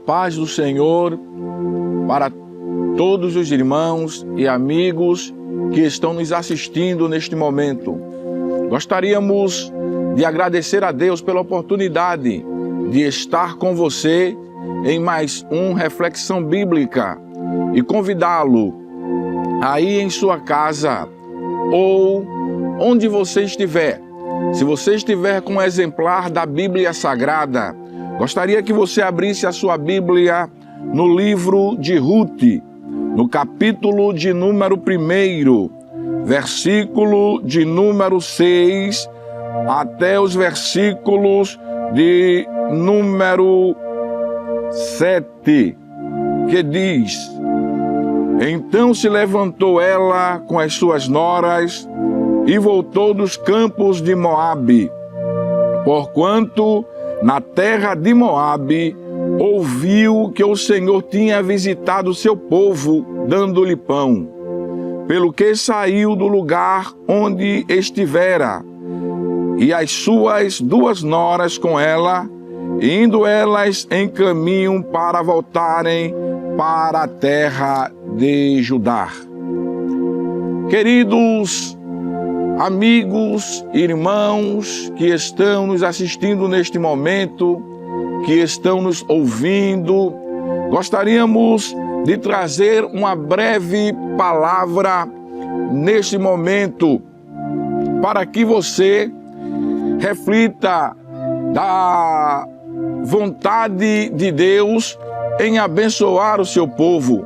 paz do Senhor para todos os irmãos e amigos que estão nos assistindo neste momento. Gostaríamos de agradecer a Deus pela oportunidade de estar com você em mais uma reflexão bíblica e convidá-lo aí em sua casa ou onde você estiver. Se você estiver com um exemplar da Bíblia Sagrada, gostaria que você abrisse a sua Bíblia no livro de Ruth, no capítulo de número 1, versículo de número 6, até os versículos de número 7, que diz: Então se levantou ela com as suas noras e voltou dos campos de Moabe, porquanto na terra de Moabe ouviu que o Senhor tinha visitado o seu povo, dando-lhe pão, pelo que saiu do lugar onde estivera, e as suas 2 noras com ela, indo elas em caminho para voltarem para a terra de Judá. Queridos amigos, irmãos que estão nos assistindo neste momento, que estão nos ouvindo, gostaríamos de trazer uma breve palavra neste momento para que você reflita da vontade de Deus em abençoar o seu povo,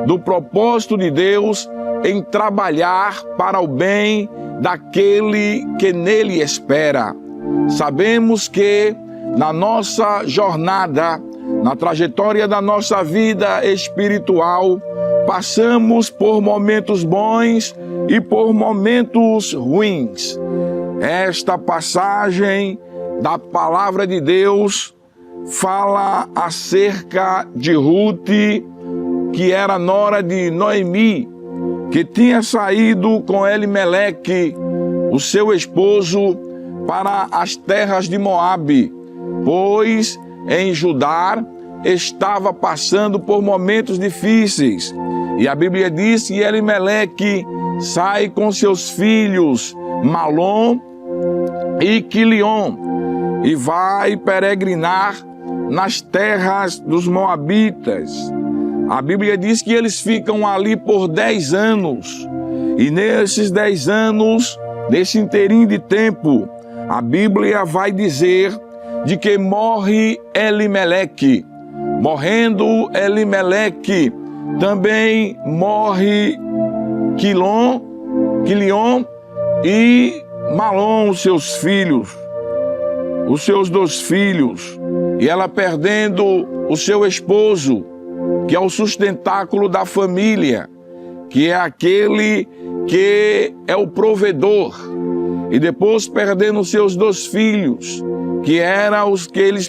do propósito de Deus em trabalhar para o bem daquele que nele espera. Sabemos que na nossa jornada, na trajetória da nossa vida espiritual, passamos por momentos bons e por momentos ruins. Esta passagem da palavra de Deus fala acerca de Ruth, que era nora de Noemi, que tinha saído com Elimeleque, o seu esposo, para as terras de Moabe, pois em Judá estava passando por momentos difíceis. E a Bíblia diz que Elimeleque sai com seus filhos Malom e Quilion e vai peregrinar nas terras dos Moabitas. A Bíblia diz que eles ficam ali por 10 anos. E nesses 10 anos, nesse inteirinho de tempo, a Bíblia vai dizer de que morre Elimeleque. Morrendo Elimeleque, também morre Quilion e Malom, seus filhos, os seus 2 filhos. E ela perdendo o seu esposo, que é o sustentáculo da família, que é aquele que é o provedor, e depois perdendo seus 2 filhos, que eram os que lhes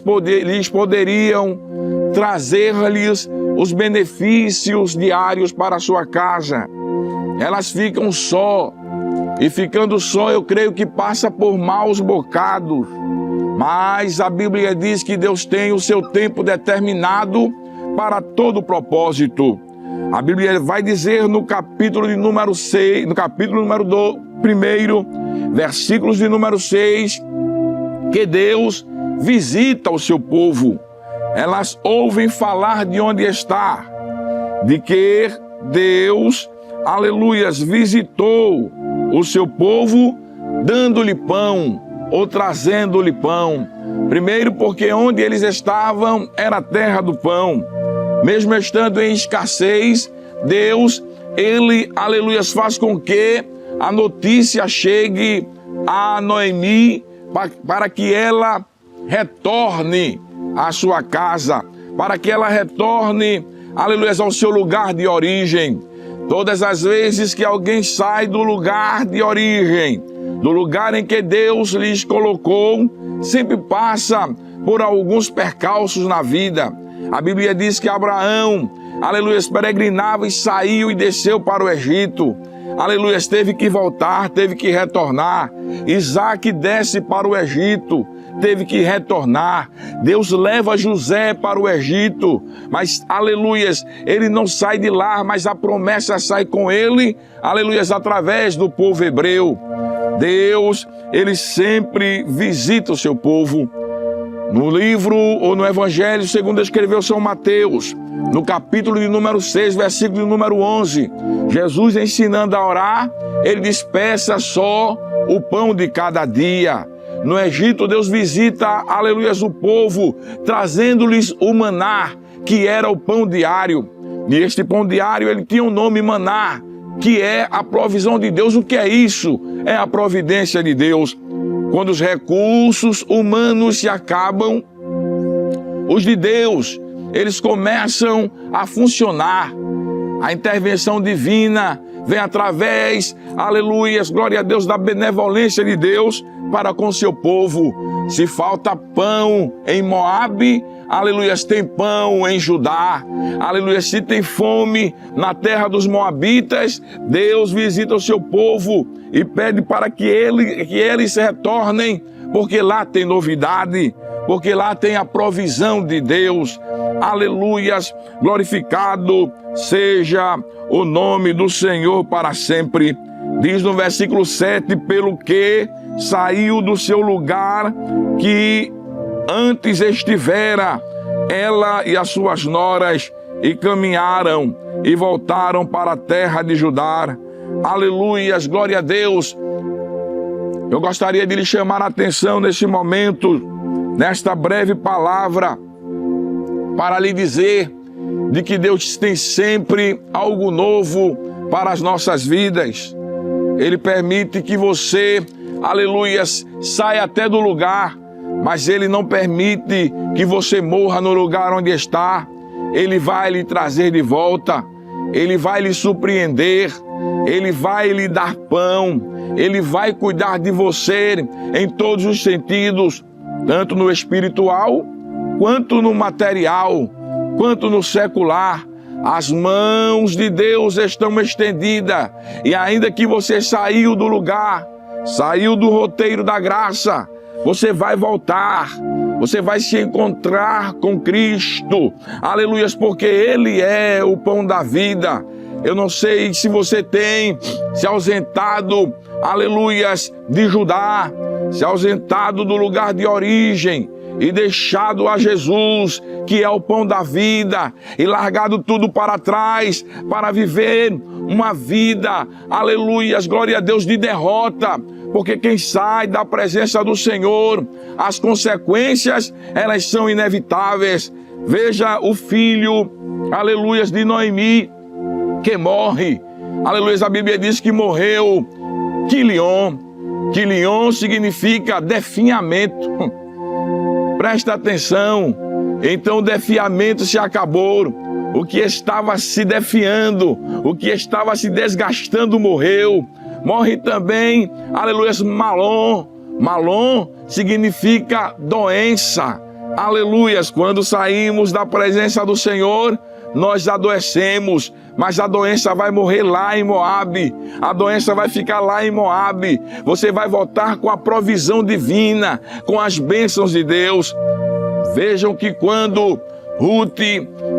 poderiam trazer-lhes os benefícios diários para a sua casa. Elas ficam só, e ficando só, eu creio que passa por maus bocados, mas a Bíblia diz que Deus tem o seu tempo determinado para todo propósito. A Bíblia vai dizer no capítulo de número 6, no capítulo número 1, versículos de número 6, que Deus visita o seu povo. Elas ouvem falar de onde está, de que Deus, aleluias, visitou o seu povo dando-lhe pão ou trazendo-lhe pão. Primeiro porque onde eles estavam era a terra do pão. Mesmo estando em escassez, Deus, Ele, aleluias, faz com que a notícia chegue a Noemi para que ela retorne à sua casa, para que ela retorne, aleluias, ao seu lugar de origem. Todas as vezes que alguém sai do lugar de origem, do lugar em que Deus lhes colocou, sempre passa por alguns percalços na vida. A Bíblia diz que Abraão, aleluia, peregrinava e saiu e desceu para o Egito. Aleluia, teve que voltar, teve que retornar. Isaac desce para o Egito. teve que retornar. Deus leva José para o Egito, mas, aleluias, ele não sai de lá, mas a promessa sai com ele, aleluias, através do povo hebreu. Deus, ele sempre visita o seu povo. No livro ou no Evangelho segundo escreveu São Mateus, no capítulo de número 6, versículo de número 11, Jesus ensinando a orar, ele diz: peça só o pão de cada dia. No Egito, Deus visita, aleluias, o povo, trazendo-lhes o maná, que era o pão diário. E este pão diário, ele tinha o nome maná, que é a provisão de Deus. O que é isso? É a providência de Deus. Quando os recursos humanos se acabam, os de Deus, eles começam a funcionar. A intervenção divina vem através, aleluias, glória a Deus, da benevolência de Deus para com seu povo. Se falta pão em Moabe, aleluias, tem pão em Judá. Aleluia, se tem fome na terra dos moabitas, Deus visita o seu povo e pede para que eles retornem, porque lá tem novidade, porque lá tem a provisão de Deus. Aleluias, glorificado seja o nome do Senhor para sempre. Diz no versículo 7, pelo que saiu do seu lugar que antes estivera, ela e as suas noras, e caminharam e voltaram para a terra de Judá. Aleluias, glória a Deus. Eu gostaria de lhe chamar a atenção nesse momento, nesta breve palavra, para lhe dizer de que Deus tem sempre algo novo para as nossas vidas. Ele permite que você, aleluias, saia até do lugar, mas Ele não permite que você morra no lugar onde está. Ele vai lhe trazer de volta, Ele vai lhe surpreender, Ele vai lhe dar pão, Ele vai cuidar de você em todos os sentidos, tanto no espiritual, quanto no material, quanto no secular. As mãos de Deus estão estendidas, e ainda que você saiu do lugar, saiu do roteiro da graça, você vai voltar, você vai se encontrar com Cristo, aleluias, porque Ele é o pão da vida. Eu não sei se você tem se ausentado, aleluias, de Judá, se ausentado do lugar de origem e deixado a Jesus, que é o pão da vida, e largado tudo para trás para viver uma vida, aleluias, glória a Deus, de derrota. Porque quem sai da presença do Senhor, as consequências, elas são inevitáveis. Veja o filho, aleluias, de Noemi, que morre. Aleluias, a Bíblia diz que morreu Quilion. Quilion significa definhamento. Presta atenção. Então o definhamento se acabou. O que estava se defiando, o que estava se desgastando morreu. Morre também, aleluia, Malom. Malom significa doença. Aleluias, quando saímos da presença do Senhor, nós adoecemos, mas a doença vai morrer lá em Moabe. A doença vai ficar lá em Moabe. Você vai voltar com a provisão divina, com as bênçãos de Deus. Vejam que quando Ruth,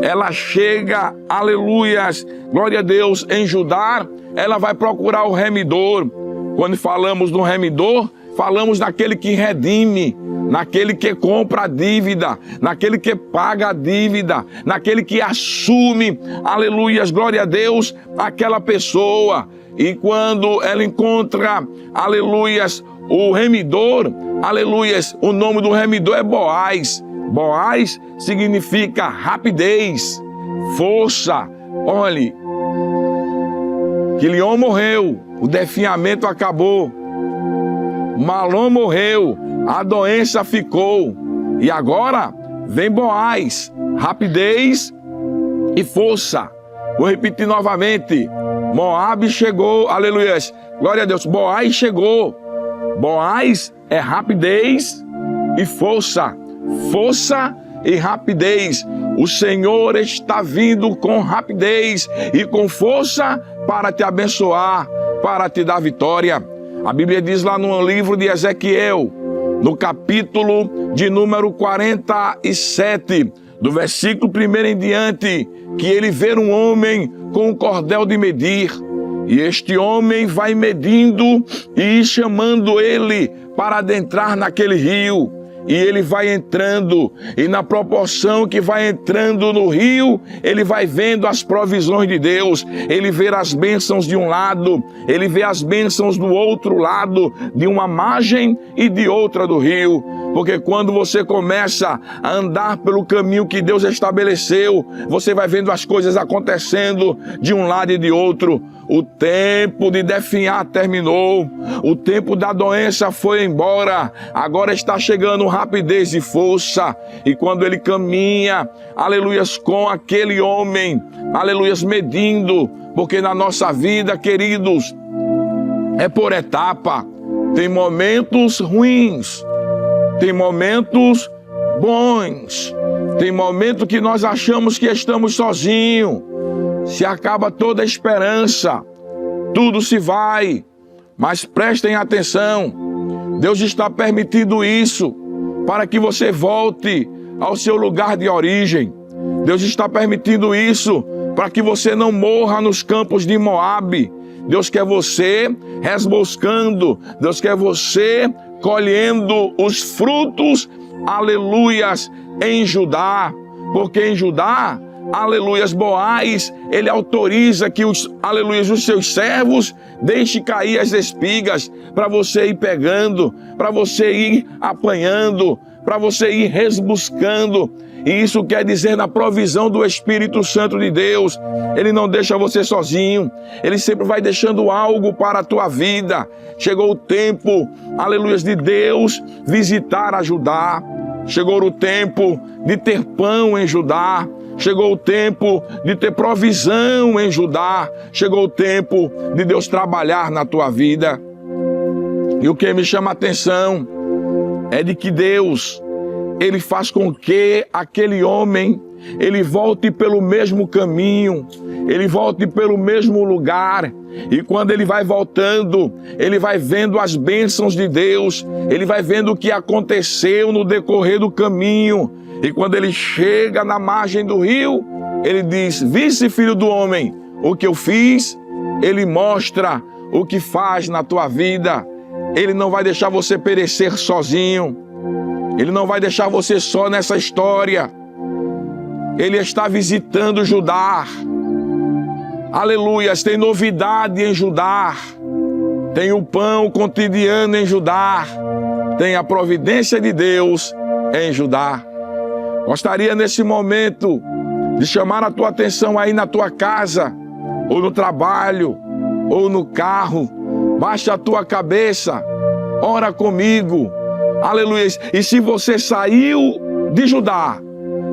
ela chega, aleluias, glória a Deus, em Judá, ela vai procurar o remidor. Quando falamos do remidor, falamos daquele que redime, naquele que compra a dívida, naquele que paga a dívida, naquele que assume, aleluias, glória a Deus, aquela pessoa. E quando ela encontra, aleluias, o remidor, aleluias, o nome do remidor é Boaz. Boaz significa rapidez, força. Olhe, Quilion morreu, o definhamento acabou. Malom morreu, a doença ficou. E agora vem Boaz, rapidez e força. Vou repetir novamente. Moabe chegou, aleluia, glória a Deus. Boaz chegou. Boaz é rapidez e força. Força e rapidez. O Senhor está vindo com rapidez e com força para te abençoar, para te dar vitória. A Bíblia diz lá no livro de Ezequiel, no capítulo de número 47, do versículo 1 em diante, que ele vê um homem com um cordel de medir, e este homem vai medindo e chamando ele para adentrar naquele rio. E ele vai entrando, e na proporção que vai entrando no rio, ele vai vendo as provisões de Deus. Ele vê as bênçãos de um lado, ele vê as bênçãos do outro lado, de uma margem e de outra do rio. Porque quando você começa a andar pelo caminho que Deus estabeleceu, você vai vendo as coisas acontecendo de um lado e de outro. O tempo de definhar terminou, o tempo da doença foi embora, agora está chegando rapidez e força. E quando ele caminha, aleluias, com aquele homem, aleluias, medindo, porque na nossa vida, queridos, é por etapa. Tem momentos ruins, tem momentos bons, tem momento que nós achamos que estamos sozinhos. Se acaba toda a esperança, tudo se vai, mas prestem atenção, Deus está permitindo isso para que você volte ao seu lugar de origem. Deus está permitindo isso para que você não morra nos campos de Moabe. Deus quer você resboscando, Deus quer você colhendo os frutos, aleluias, em Judá, porque em Judá, aleluias, Boaz, ele autoriza que os seus servos deixem cair as espigas para você ir pegando, para você ir apanhando, para você ir resbuscando. E isso quer dizer na provisão do Espírito Santo de Deus. Ele não deixa você sozinho, ele sempre vai deixando algo para a tua vida. Chegou o tempo, aleluias, de Deus visitar a Judá. Chegou o tempo de ter pão em Judá. Chegou o tempo de ter provisão em Judá. Chegou o tempo de Deus trabalhar na tua vida. E o que me chama a atenção é de que Deus, ele faz com que aquele homem, ele volte pelo mesmo caminho, ele volte pelo mesmo lugar. E quando ele vai voltando, ele vai vendo as bênçãos de Deus, ele vai vendo o que aconteceu no decorrer do caminho. E quando ele chega na margem do rio, ele diz: viste, filho do homem, o que eu fiz? Ele mostra o que faz na tua vida. Ele não vai deixar você perecer sozinho. Ele não vai deixar você só nessa história. Ele está visitando Judá. Aleluias, tem novidade em Judá. Tem o pão cotidiano em Judá. Tem a providência de Deus em Judá. Gostaria nesse momento de chamar a tua atenção aí na tua casa, ou no trabalho, ou no carro. Baixa a tua cabeça, ora comigo, aleluia. E se você saiu de Judá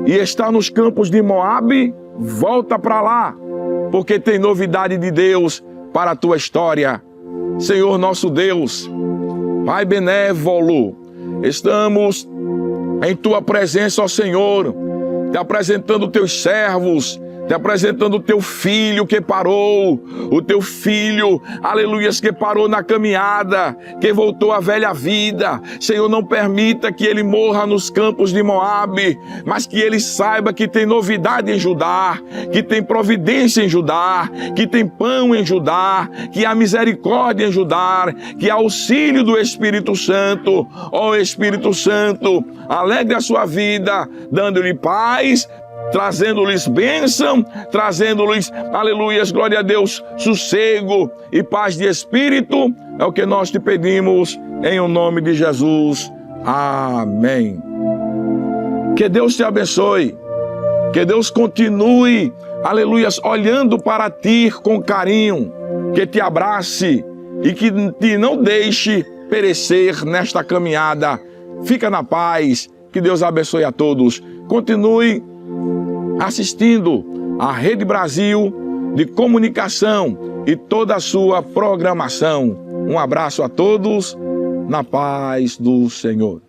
e está nos campos de Moabe, volta para lá, porque tem novidade de Deus para a tua história. Senhor nosso Deus, Pai benévolo, estamos em tua presença, ó Senhor, te apresentando teus servos, te apresentando o teu filho que parou, o teu filho, aleluias, que parou na caminhada, que voltou à velha vida. Senhor, não permita que ele morra nos campos de Moabe, mas que ele saiba que tem novidade em Judá, que tem providência em Judá, que tem pão em Judá, que há misericórdia em Judá, que há auxílio do Espírito Santo. Ó Espírito Santo, alegre a sua vida, dando-lhe paz, trazendo-lhes bênção, trazendo-lhes, aleluias, glória a Deus, sossego e paz de espírito. É o que nós te pedimos em o nome de Jesus. Amém. Que Deus te abençoe, que Deus continue, aleluias, olhando para ti com carinho, que te abrace e que te não deixe perecer nesta caminhada. Fica na paz, que Deus abençoe a todos. Continue assistindo a Rede Brasil de Comunicação e toda a sua programação. Um abraço a todos, na paz do Senhor.